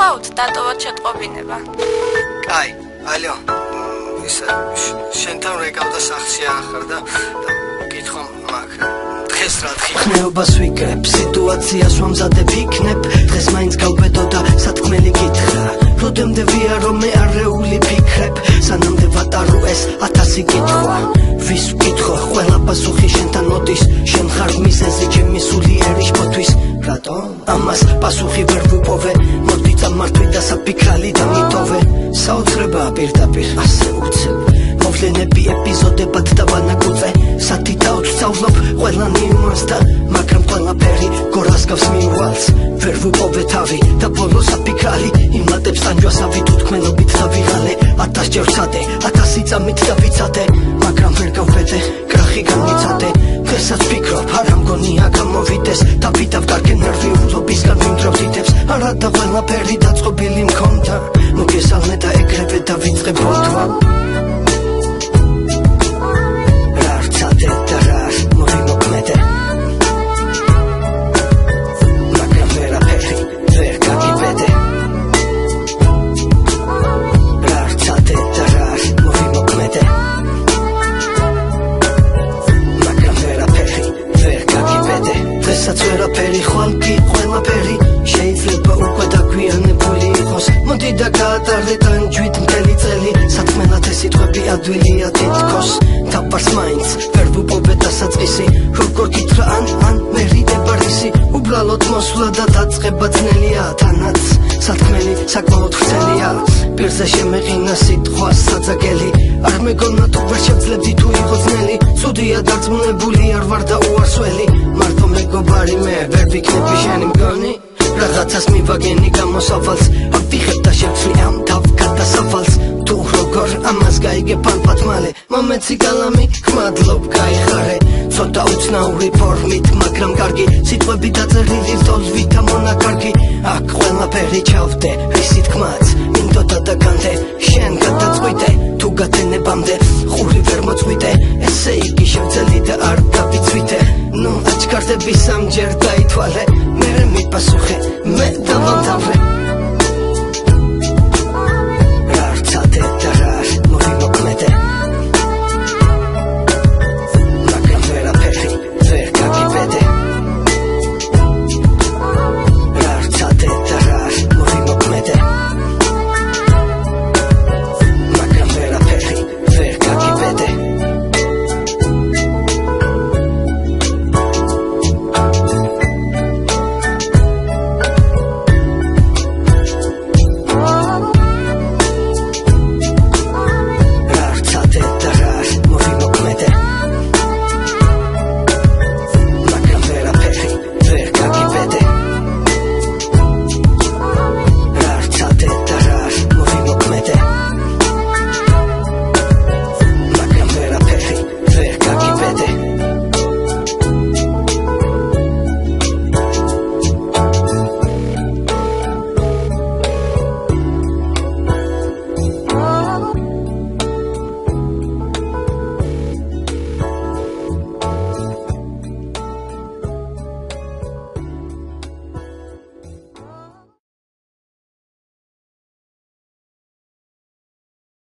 გთხოვთ დატოვოთ შეტყობინება. კაი, ალო. შენთან რეკავდა სახში ახარ და გითხომ მაგ დღეს რა ხმეობას ვიკრებ, სიტუაციას ვამზადებ იქნებ, დღეს მაინც გავბედო და სათქმელი გითხრა, როდემდე ვიარო მე არეული ფიქრებ, სანამდე ვატარო ეს 1000 კითხვა, ვის ვკითხო, ყველა პასუხი შენთან მოდის, შენ ხარ მიზეზი ჩემი სულიერი შფოთვის, რატო? ამას პასუხი ვერ ვუპოვე, მოდი წამართვი და საფიქრალი დამიტოვე, საოცრებაა პირდაპირ ასე უცებ, მოვლენები ეპიზოდებად დავანაკუწე, სათი დავწავლობ ყველა ნიუანსს და მაგრამ ყველაფერი გორას გავს მივალს, ვერ ვუპოვე თავი და ბოლოს საფიქრალი იმატებს ტანჯვასავით უთქმელობით დავიღალე, 1000 ჯერ ვცადე, 1000 წამით დავიცადე, მაგრამ ვერ გავბედე, კრახი განვიცადე, დღესაც ვფიქრობ, არა მგონია გამოვიდეს, დავიდავ კარგი ნერვიულობისგან ვიმდრევ თითებს, არა და ყველაფერი დაწყობილი მქონდა, მოგესალმე და ეგრევე დავიწყე ბოდვა. ვერაფერი ხვალკი ყველაფერი შეიძლება უკვე დაგვიანებული იყოს, მოდი და გაატარდე ტანჯვით მთელი წელი, სათქმელად ეს სიტყვები ადვილია თითქოს, თავს მაინც ვერ ვუპოვე დასაწყისი, როგორ გითხრა ან მერიდება რისი, უბრალოდ მოსვლა და დაწყება ძნელია, თანაც სათქმელი საკმაოდ ვრცელია, პირზე შემეყინა სიტყვა საძაგელი, არ მეგონა თუ ვერ შევძლებდი თუ იყო ძნელი, ცუდია დარწმუნებული არ ვარ და უარსველი, მარტო მეგობარი მე ვერ ვიქნები შენი მგონი, რაღაცას მივაგენი გამოსავალს, ავიღებ და შევცვლი ამ თავგადასავალს, თუ როგორ ამას გაიგებ ალბათ მალე, მომეცი გალამი გმადლობ გაიხარე, ცოტა უცნაური ფორმით მაგრამ კარგი, სიტყვები დაწერილი ლტოლვით და მონაკარგი, აქ ყველაფერი ჩავდე, რისი თქმაც მინდოდა და განდე, შენ გადაწყვიტე, თუ გათენებამდე ხური ვერ მოწყვიტე, ესე იგი შევძელი და არ გავიცვიტე, ნუ აჩქარდები სამჯერ დაითვალე, მერე მიპასუხე, მე დავამთავრე.